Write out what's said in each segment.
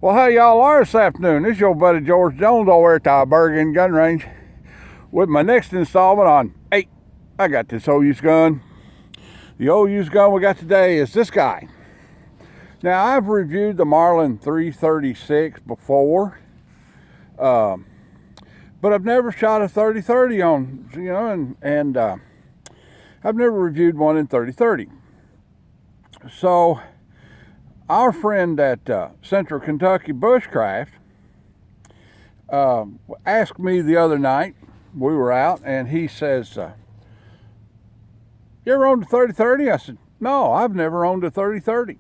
Well, how y'all are this afternoon? This is your buddy George Jones over at the Bergen Gun Range with my next installment on, hey, I got this old used gun. The old used gun we got today is this guy. Now, I've reviewed the Marlin 336 before, but I've never shot a 30-30 on, and I've never reviewed one in 30-30. So, our friend at Central Kentucky Bushcraft asked me the other night, we were out, and he says, you ever owned a 30-30? I said, no, I've never owned a 30-30.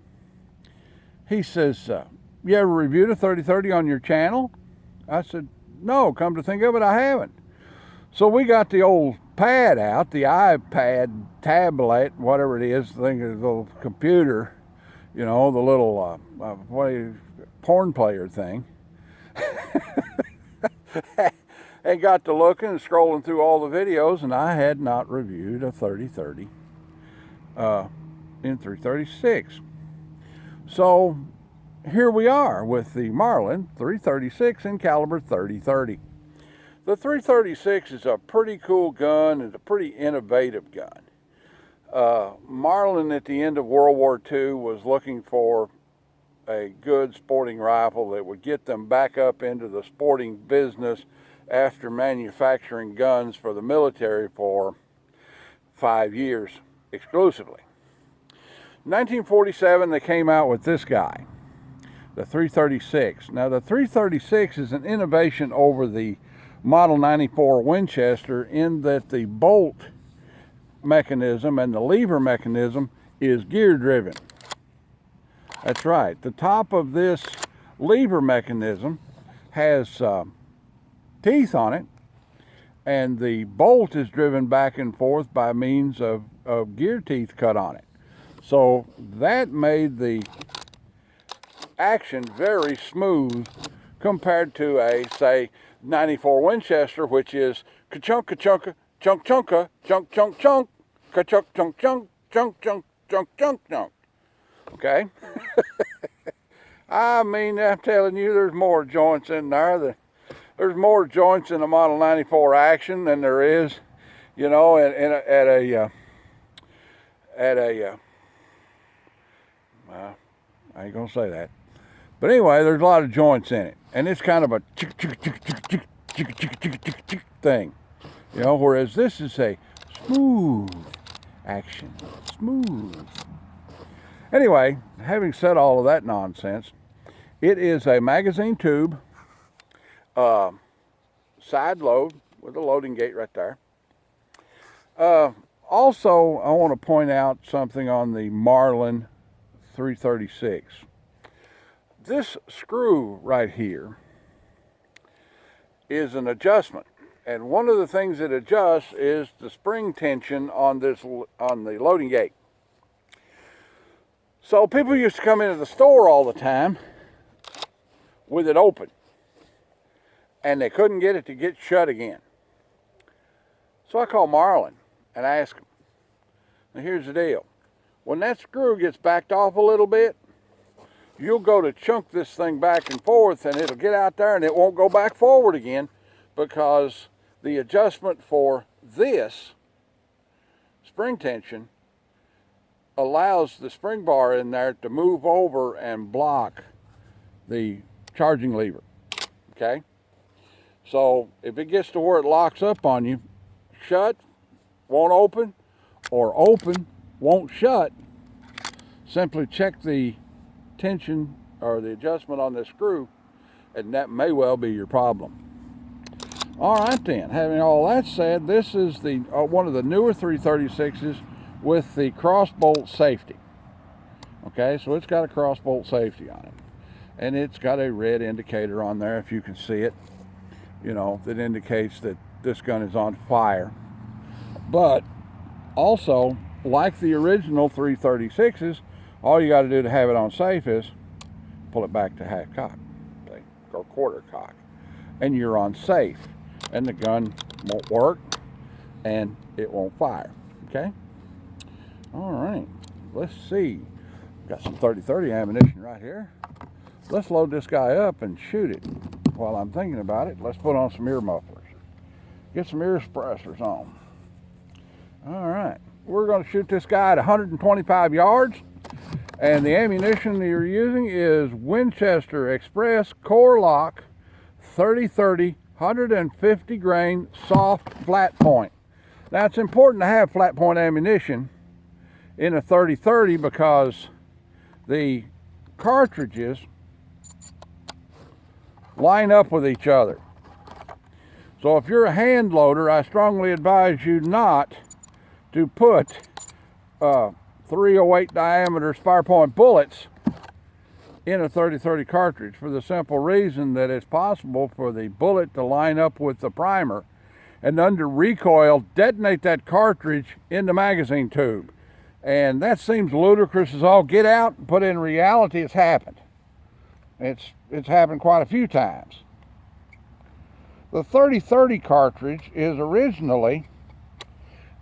He says, you ever reviewed a 30-30 on your channel? I said, no, come to think of it, I haven't. So we got the old pad out, the iPad, tablet, whatever it is, I think it's a little computer, you know, the little porn player thing. And got to looking and scrolling through all the videos, and I had not reviewed a 30-30 in 336. So here we are with the Marlin 336 in caliber 30-30. The 336 is a pretty cool gun. It's a pretty innovative gun. Marlin at the end of World War II was looking for a good sporting rifle that would get them back up into the sporting business after manufacturing guns for the military for 5 years exclusively. In 1947, they came out with this guy, the 336. Now, the 336 is an innovation over the Model 94 Winchester in that the bolt mechanism and the lever mechanism is gear driven. That's right. The top of this lever mechanism has teeth on it, and the bolt is driven back and forth by means of gear teeth cut on it. So that made the action very smooth compared to a, say, 94 Winchester, which is ka-chunk, ka-chunka, chunk chunka, chunk chunk chunk, ka-chunk chunk chunk, chunk chunk chunk chunk chunk. Okay? I mean, I'm telling you, there's more joints in there. There's more joints in the Model 94 action than there is, you know, well, I ain't gonna say that. But anyway, there's a lot of joints in it, and it's kind of a thing, you know, whereas this is a smooth action, smooth. Anyway, having said all of that nonsense, it is a magazine tube, side load with a loading gate right there. Also, I want to point out something on the Marlin 336. This screw right here is an adjustment, and one of the things it adjusts is the spring tension on the loading gate. So people used to come into the store all the time with it open, and they couldn't get it to get shut again. So I called Marlin and I asked him, now here's the deal. When that screw gets backed off a little bit, you'll go to chunk this thing back and forth, and it'll get out there and it won't go back forward again, because the adjustment for this spring tension allows the spring bar in there to move over and block the charging lever. Okay? So if it gets to where it locks up on you, shut, won't open, or open, won't shut, simply check the tension or the adjustment on this screw, and that may well be your problem. All right then, having all that said, this is the one of the newer 336s with the cross bolt safety. Okay, so it's got a cross bolt safety on it, and it's got a red indicator on there, if you can see it, you know, that indicates that this gun is on fire. But also, like the original 336s, all you got to do to have it on safe is pull it back to half cock, or quarter cock, and you're on safe, and the gun won't work and it won't fire. Okay, all right, let's see. Got some 30-30 ammunition right here. let's load this guy up and shoot it. While I'm thinking about it, let's put on some ear mufflers. Get some ear suppressors on. All right, we're going to shoot this guy at 125 yards. And the ammunition that you're using is Winchester Express Core Lock 30-30 150 grain soft flat point. Now it's important to have flat point ammunition in a 30-30 because the cartridges line up with each other. So if you're a hand loader, I strongly advise you not to put 308 diameter spire point bullets in a 30-30 cartridge, for the simple reason that it's possible for the bullet to line up with the primer and under recoil detonate that cartridge in the magazine tube. And that seems ludicrous as all get out, but in reality it's happened. It's happened quite a few times. The 30-30 cartridge is originally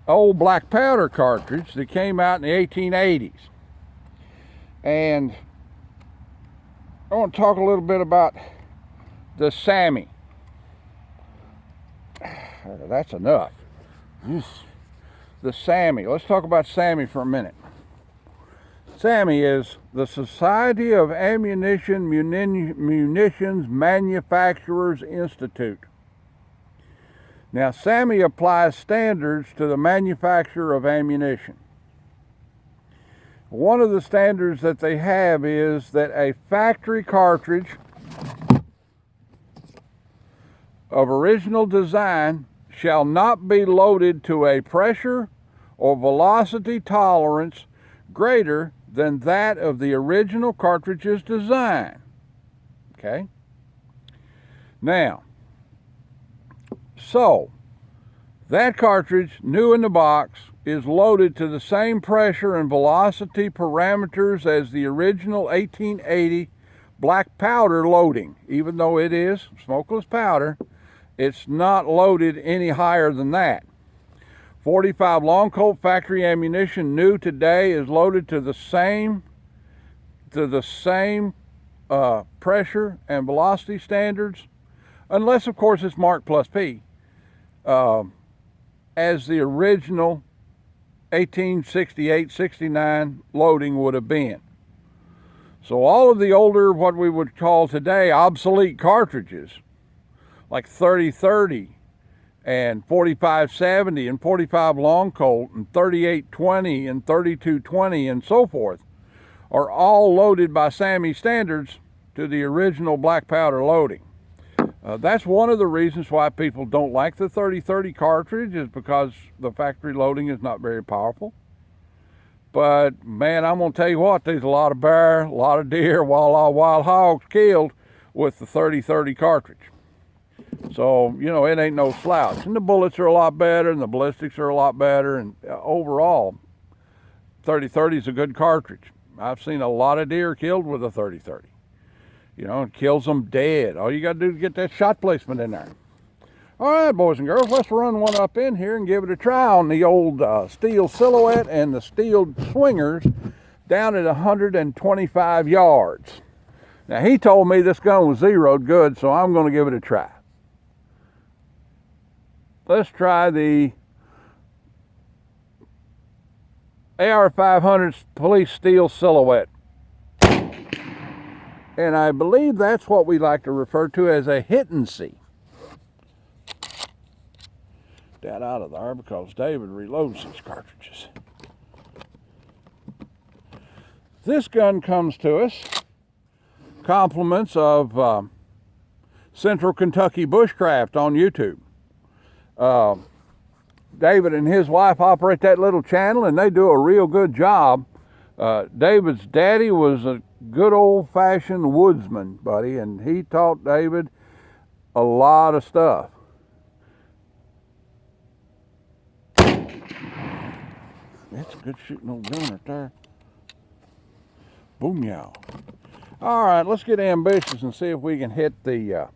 old black powder cartridge that came out in the 1880s. And I want to talk a little bit about the SAMI. That's enough. The SAMI. Let's talk about SAMI for a minute. SAMI is the Society of Ammunition Munitions Manufacturers Institute. Now, SAMI applies standards to the manufacture of ammunition. One of the standards that they have is that a factory cartridge of original design shall not be loaded to a pressure or velocity tolerance greater than that of the original cartridge's design. Okay? Now, so that cartridge, new in the box, is loaded to the same pressure and velocity parameters as the original 1880 black powder loading. Even though it is smokeless powder, it's not loaded any higher than that. 45 long Colt factory ammunition new today is loaded to the same pressure and velocity standards, unless of course it's marked plus P, as the original 1868-69 loading would have been. So all of the older, what we would call today obsolete cartridges, like 30-30 and 45-70 and 45 long Colt and 38-20 and 32-20 and so forth, are all loaded by SAMI standards to the original black powder loading. That's one of the reasons why people don't like the 30-30 cartridge, is because the factory loading is not very powerful. But man, I'm gonna tell you what, there's a lot of bear, a lot of deer, wild hogs killed with the 30-30 cartridge. So, you know, it ain't no slouch. And the bullets are a lot better and the ballistics are a lot better, and overall, 30-30 is a good cartridge. I've seen a lot of deer killed with a 30-30. You know, it kills them dead. All you got to do is get that shot placement in there. All right, boys and girls, let's run one up in here and give it a try on the old steel silhouette and the steel swingers down at 125 yards. Now, he told me this gun was zeroed good, so I'm going to give it a try. Let's try the AR-500 police steel silhouette. And I believe that's what we like to refer to as a hit and see. That out of there because David reloads these cartridges. This gun comes to us compliments of Central Kentucky Bushcraft on YouTube. David and his wife operate that little channel, and they do a real good job. David's daddy was a good old-fashioned woodsman, buddy, and he taught David a lot of stuff. That's a good shooting old gun right there. Boom, yow. All right, let's get ambitious and see if we can hit the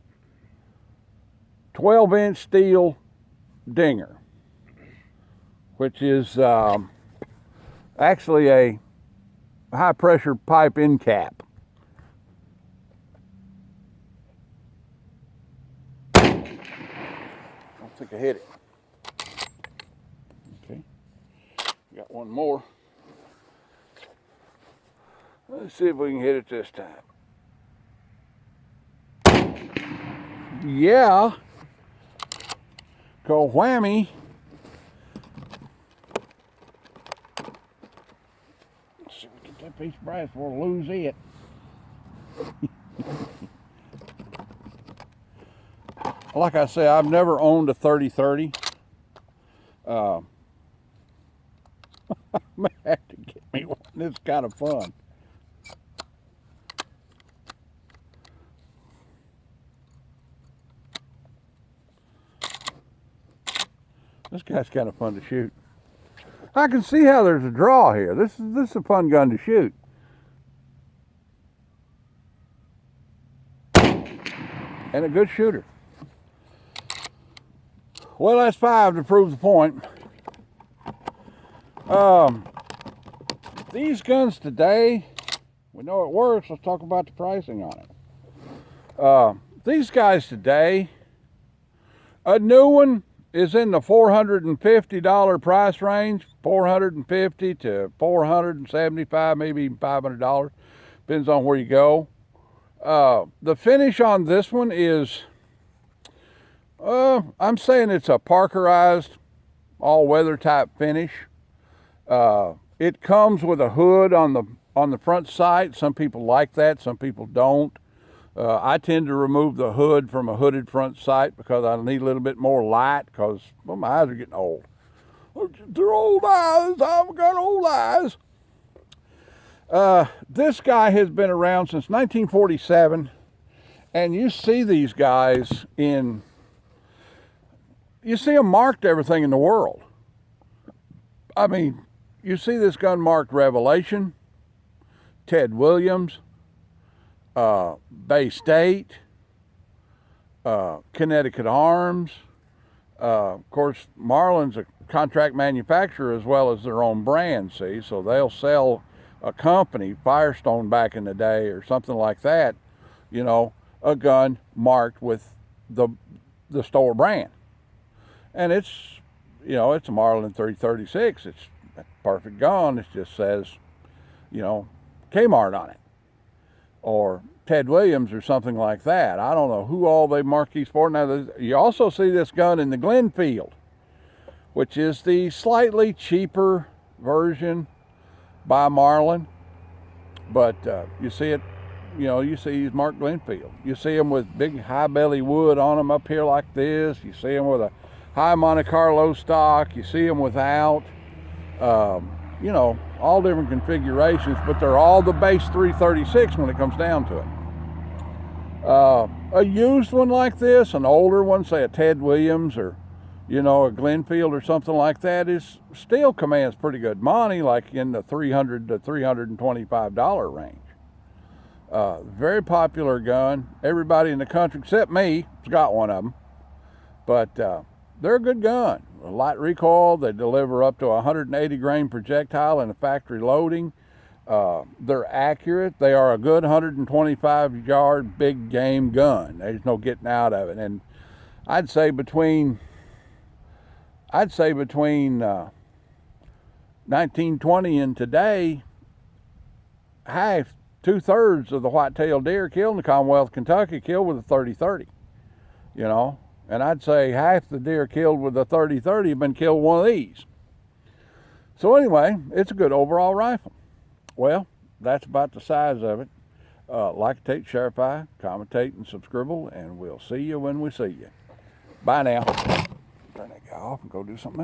12-inch steel dinger, which is actually a high-pressure pipe end cap. think I hit it. Okay, got one more. Let's see if we can hit it this time. Yeah. Go whammy. Let's see if we get that piece of brass before we lose it. Like I say, I've never owned a 30-30. I may have to get me one. It's kind of fun. This guy's kind of fun to shoot. I can see how there's a draw here. This is a fun gun to shoot. And a good shooter. Well, that's 5 to prove the point. These guns today, we know it works. Let's talk about the pricing on it. These guys today, a new one is in the $450 price range, $450 to $475, maybe even $500. Depends on where you go. The finish on this one is, I'm saying it's a Parkerized, all-weather type finish. It comes with a hood on the front sight. Some people like that, some people don't. I tend to remove the hood from a hooded front sight because I need a little bit more light because, well, my eyes are getting old. They're old eyes. I've got old eyes. This guy has been around since 1947, and you see these guys you see them marked everything in the world. I mean, you see this gun marked Revelation, Ted Williams, Bay State, Connecticut Arms. Of course, Marlin's a contract manufacturer as well as their own brand, see? So they'll sell a company, Firestone back in the day or something like that, you know, a gun marked with the store brand. And it's, you know, it's a Marlin 3036. It's a perfect gun. It just says, you know, Kmart on it. Or Ted Williams or something like that. I don't know who all they mark these for. Now, you also see this gun in the Glenfield, which is the slightly cheaper version by Marlin. But you see it, you know, you see these marked Glenfield. You see them with big high belly wood on them up here like this. You see them with a high Monte Carlo stock. You see them without. You know, all different configurations, but they're all the base 336 when it comes down to it. A used one like this, an older one, say a Ted Williams or, you know, a Glenfield or something like that, is still commands pretty good money, like in the $300 to $325 range. Very popular gun. Everybody in the country, except me, has got one of them. But they're a good gun. A light recoil. They deliver up to 180 grain projectile in a factory loading. They're accurate. They are a good 125 yard big game gun. There's no getting out of it. And I'd say between 1920 and today, half, 2/3 of the white-tailed deer killed in the Commonwealth of Kentucky killed with a 30-30. You know. And I'd say half the deer killed with a 30-30 have been killed with one of these. So anyway, it's a good overall rifle. Well, that's about the size of it. Like, take, share, commentate, and subscribe, and we'll see you when we see you. Bye now. Turn that guy off and go do something else.